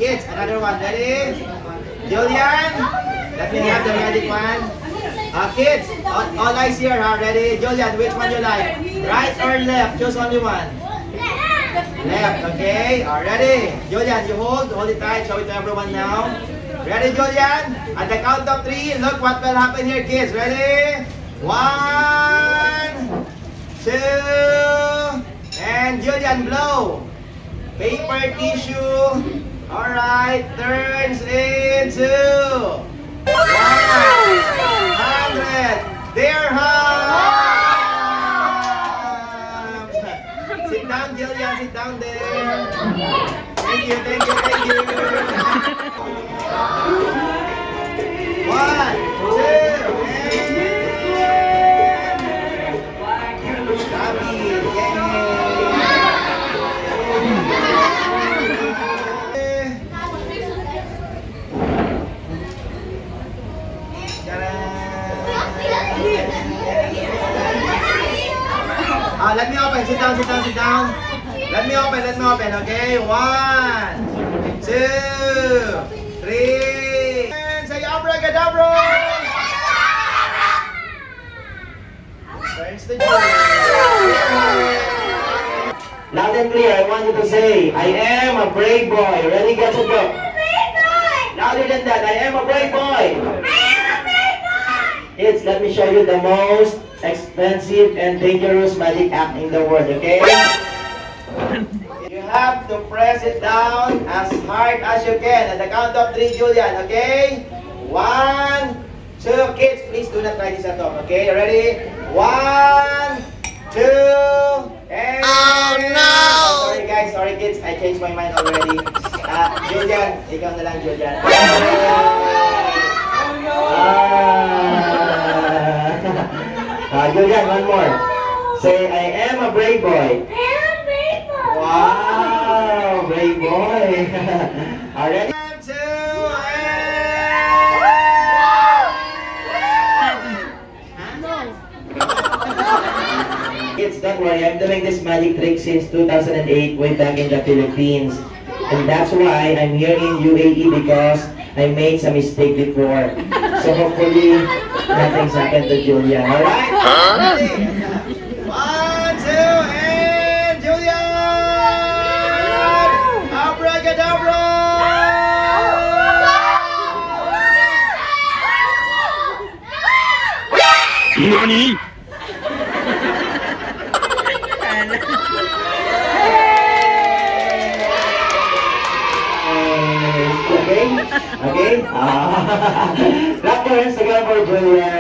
Kids, another one. Ready? Julian, let me have the magic one. Kids, all eyes here, huh? Ready? Julian, which one you like? Right or left? Choose only one. Left, okay. Ready? Julian, you hold it tight. Show it to everyone now. Ready, Julian? At the count of 3, look what will happen here, kids. Ready? 1, 2, and Julian, blow. Paper, tissue. Alright, turns into 100 dirhams. Sit down, Julian. Sit down there. Thank you. 1, 2, let me open. Sit down. Let me open. Okay. 1, 2, 3. And say abracadabra. Turns the loud and clear. I want you to say, I am a brave boy. Ready, get set, go. Louder than that. I am a brave boy. Kids, let me show you the most expensive and dangerous magic act in the world, okay? You have to press it down as hard as you can. At the count of 3, Julian, okay? 1, 2, kids, please do not try this at home, okay? Ready? 1, 2, and... Oh no! Sorry guys, sorry kids, I changed my mind already. Julian, ikaw na lang, Julian. Julian, one more. Say, I am a brave boy. Wow, brave boy. Already? 1, 2, and... Kids, don't worry. I'm doing this magic trick since 2008 way back in the Philippines. And that's why I'm here in UAE because I made some mistake before. So hopefully, nothing's happened to Julian. Alright? Ready? 1, 2, and Julian! Abracadabra! NANI?! Okay? Clap your hands together for Julian.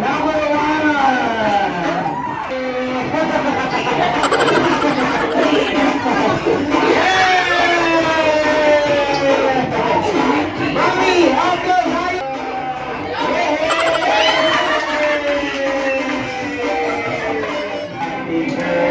Number 1. Mommy, Uncle, hi. Happy birthday.